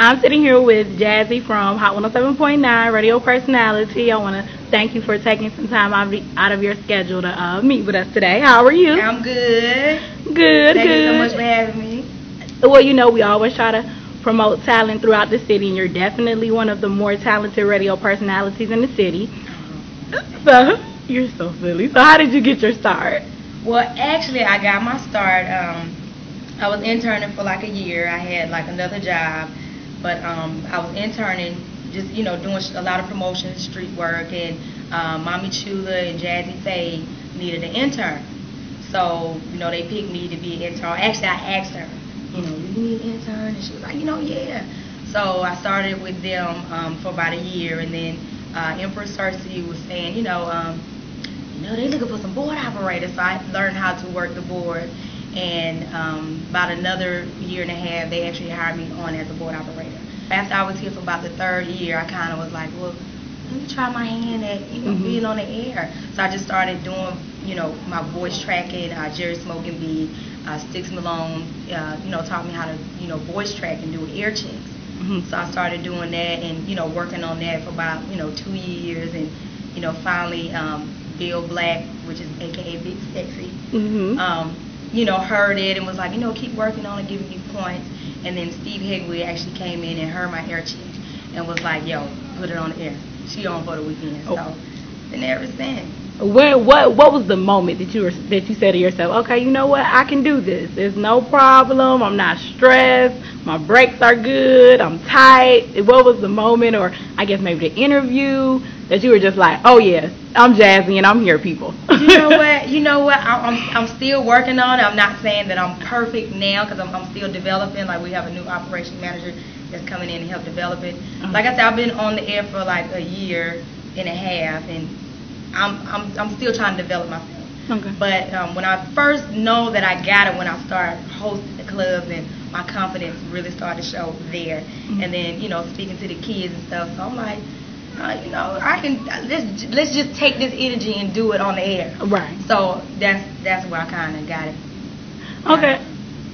I'm sitting here with Jazzy from Hot 107.9 radio personality. I want to thank you for taking some time out of your schedule to meet with us today. How are you? I'm good. Good, Thank good. you so much for having me. Well, you know, we always try to promote talent throughout the city, and you're definitely one of the more talented radio personalities in the city. So, you're so silly. So, how did you get your start? Well, actually, I got my start. I was interning for like a year. I had like another job, but I was interning, just doing a lot of promotions, street work, and Mommy Chula and Jazzy Faye needed an intern. So, they picked me to be an intern. Actually, I asked her, you need an intern? And she was like, yeah. So I started with them for about a year, and then Empress Cersei was saying, they looking for some board operators. So I learned how to work the board, and about another year and a half, they actually hired me on as a board operator. After I was here for about the third year, I kind of was like, well, let me try my hand at being on the air. So I just started doing my voice tracking. Jerry Smoking Bee, Sticks Malone, taught me how to voice track and do air checks. So I started doing that and working on that for about 2 years, and finally Bill Black, which is AKA Big Sexy, heard it and was like, keep working on it, giving me points. And then Steve Hegway actually came in and heard my air check and was like, yo, put it on the air. She on for the weekend. So then ever since. What was the moment that you said to yourself, okay, you know what, I can do this. It's no problem. I'm not stressed. My breaks are good. I'm tight. What was the moment, or I guess maybe the interview, that you were just like, oh yeah, I'm Jazzy and I'm here, people? You know what? I'm still working on it. I'm not saying that I'm perfect now, because I'm still developing. Like, we have a new operation manager that's coming in to help develop it. Like I said, I've been on the air for like a year and a half, and I'm still trying to develop myself. Okay. But when I first know that I got it, when I started hosting the clubs, and my confidence really started to show there. And then speaking to the kids and stuff. So I'm like, I can let's just take this energy and do it on the air. Right. So that's where I kind of got it. Okay.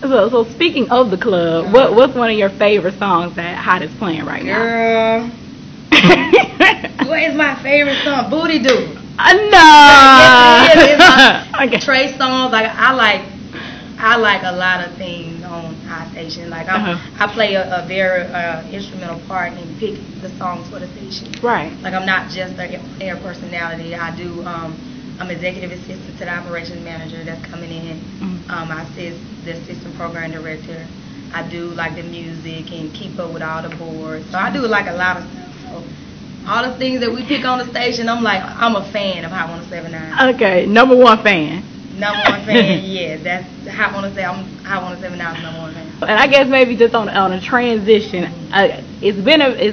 So speaking of the club, what's one of your favorite songs that Hot is playing right now? Girl, what is my favorite song? Booty Doo. No. It's my Trey songs. Like I like a lot of things on our station. Like I play a very instrumental part in pick the songs for the station. Right. Like, I'm not just an air personality. I do. I'm executive assistant to the operations manager that's coming in. I assist the assistant program director. I do like the music and keep up with all the boards. So I do like a lot of stuff. So all the things that we pick on the station, I'm a fan of Hot 107.9. Okay, number one fan. Number one fan, yeah. That's Hot 107.9's number one fan. And I guess maybe just on a transition, it's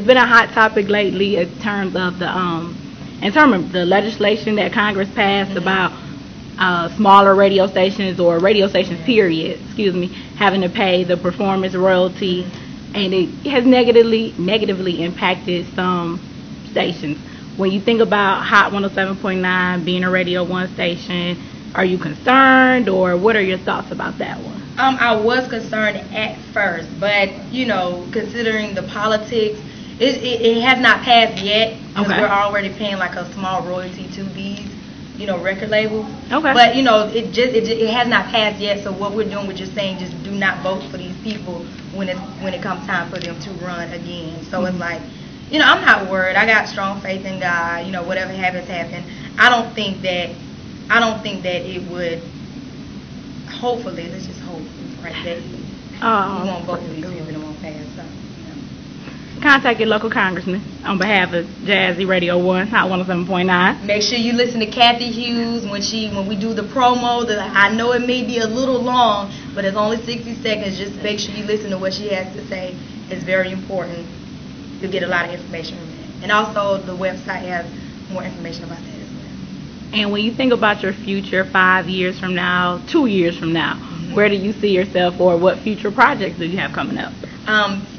been a hot topic lately in terms of the legislation that Congress passed about smaller radio stations, or radio stations period, having to pay the performance royalty, and it has negatively impacted some stations. When you think about Hot 107.9 being a Radio 1 station, are you concerned, or what are your thoughts about that one? I was concerned at first, but considering the politics, it has not passed yet, because we're already paying like a small royalty to these record labels. Okay. But it has not passed yet. So what we're doing, we're just saying, just do not vote for these people when it comes time for them to run again. So it's like, I'm not worried. I got strong faith in God. Whatever happens, happen. I don't think that it would. Hopefully, let's just hope, right? That we won't vote for these people and it won't pass. So, contact your local congressman on behalf of Jazzy Radio 1, Hot 107.9. Make sure you listen to Kathy Hughes when we do the promo. I know it may be a little long, but it's only 60 seconds. Just make sure you listen to what she has to say. It's very important. You'll get a lot of information from that. And also, the website has more information about that as well. And when you think about your future 5 years from now, 2 years from now, where do you see yourself, or what future projects do you have coming up?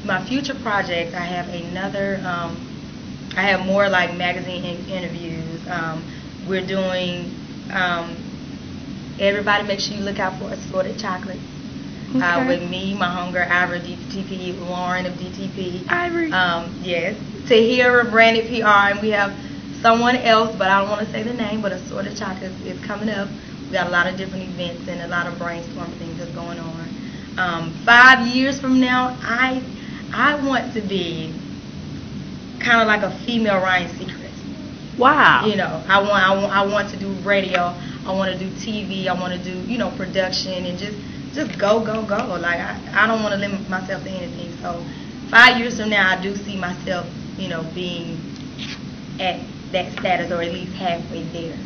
My future projects, I have I have more like magazine interviews. We're doing, everybody make sure you look out for assorted chocolate. Okay. With me, my homegirl Ivory DTP, Lauren of DTP. Ivory. Yes. Tahira, Branded PR, and we have someone else, but I don't want to say the name, but Assorted Chocolate is coming up. We got a lot of different events and a lot of brainstorming things that's going on. 5 years from now, I want to be kind of like a female Ryan Seacrest. Wow. You know, I want to do radio. I want to do TV. I want to do production and just go. Like I don't want to limit myself to anything. So 5 years from now, I do see myself being at that status or at least halfway there.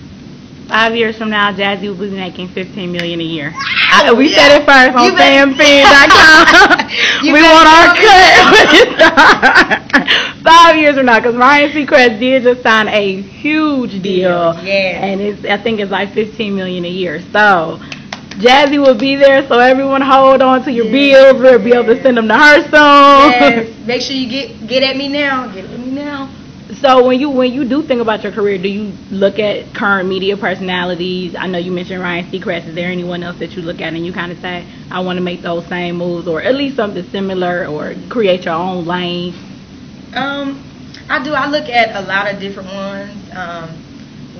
5 years from now, Jazzy will be making $15 million a year. Oh, We said it first on FAMFan.com. We want our cut. 5 years from now, because Ryan Seacrest did just sign a huge deal, and I think it's like $15 million a year. So Jazzy will be there, so everyone hold on to your bills. We'll be able to send them to her soon. Yes. Make sure you get at me now. Get at me now. So when you do think about your career, do you look at current media personalities? I know you mentioned Ryan Seacrest. Is there anyone else that you look at and you kind of say, I want to make those same moves, or at least something similar, or create your own lane? I do. I look at a lot of different ones.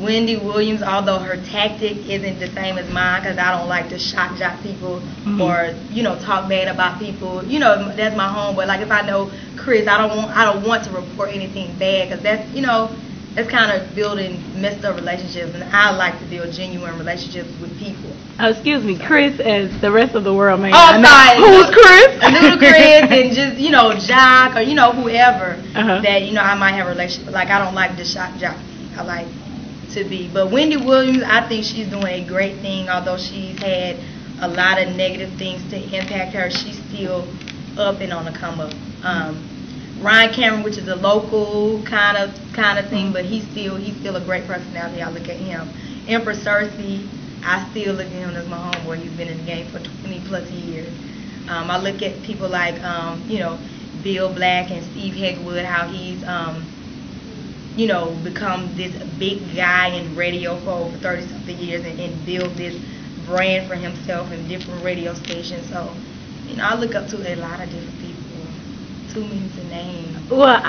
Wendy Williams, although her tactic isn't the same as mine, because I don't like to shock jock people or talk bad about people. That's my homeboy. Like if I know Chris, I don't want to report anything bad, because that's kind of building messed up relationships, and I like to build genuine relationships with people. Oh, excuse me, Chris, as the rest of the world may know. Sorry. Who's Chris? Little Chris, and just Jock or whoever that I might have a relationship. Like I don't like to shock jock. I like to be. But Wendy Williams, I think she's doing a great thing. Although she's had a lot of negative things to impact her, she's still up and on the come up. Ryan Cameron, which is a local kind of thing, but he's still a great personality. I look at him. Empress Cersei, I still look at him as my homeboy. He's been in the game for 20 plus years. I look at people like Bill Black and Steve Hegwood, how he's become this big guy in radio for over 30-something years and build this brand for himself in different radio stations. So, I look up to a lot of different people. Too many to name. Well,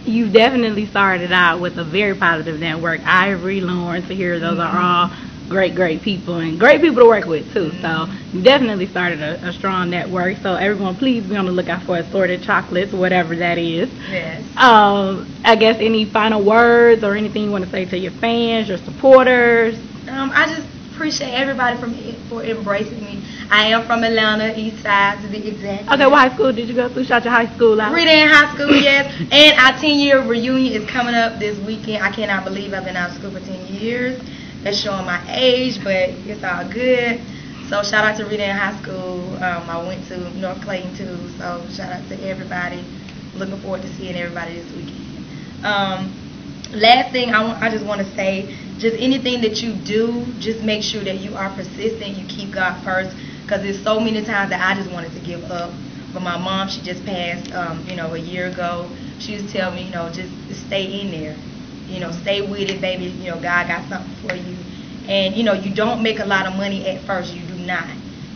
you definitely started out with a very positive network. Ivory, Lauren, Tahira, those are all great people, and great people to work with too. So you definitely started a strong network. So everyone, please be on the lookout for Assorted Chocolates, whatever that is. Yes. I guess any final words or anything you want to say to your fans, your supporters? I just appreciate everybody for embracing me. I am from Atlanta, East Side to be exact. Okay, what high school did you go through? Shout your high school out. Reading High School, yes. And our 10-year reunion is coming up this weekend. I cannot believe I've been out of school for 10 years. That's showing my age, but it's all good. So shout out to Reading High School. I went to North Clayton too, so shout out to everybody. Looking forward to seeing everybody this weekend. Last thing I just want to say, just anything that you do, just make sure that you are persistent, you keep God first, because there's so many times that I just wanted to give up. But my mom, she just passed, a year ago. She was telling me, just stay in there. Stay with it, baby. God got something for you. And, you don't make a lot of money at first. You do not.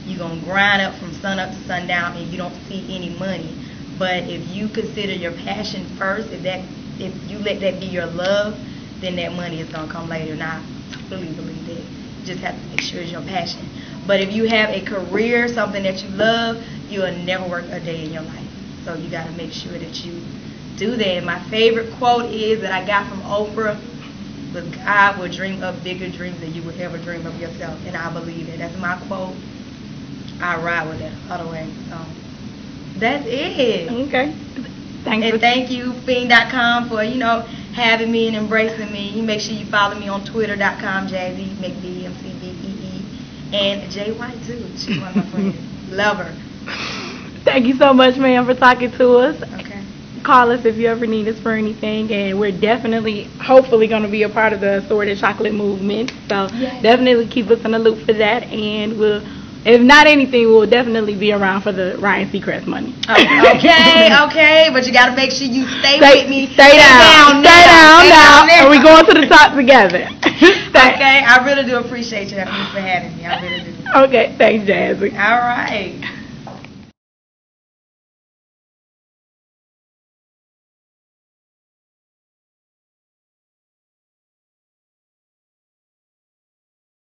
You're going to grind up from sun up to sundown and you don't see any money. But if you consider your passion first, if you let that be your love, then that money is going to come later. And I totally believe that. You just have to make sure it's your passion. But if you have a career, something that you love, you'll never work a day in your life. So you got to make sure that you do that. My favorite quote is that I got from Oprah was, God will dream up bigger dreams than you would ever dream of yourself. And I believe it. That's my quote. I ride with that all the way. So that's it. Okay. Thank you, Fiend.com, for, having me and embracing me. Make sure you follow me on Twitter.com, Jazzy, McBeemCBEE, and Jay White too. She's one of my friends. Love her. Thank you so much, ma'am, for talking to us. Okay. Call us if you ever need us for anything, and we're hopefully going to be a part of the Assorted Chocolate movement. So definitely keep us in the loop for that, and if not anything, we'll definitely be around for the Ryan Seacrest money. Okay, but you got to make sure you stay with me. Stay down now. Are we going to the top together? Okay, I really do appreciate you for having me. I really do. Okay, thanks, Jazzy. All right.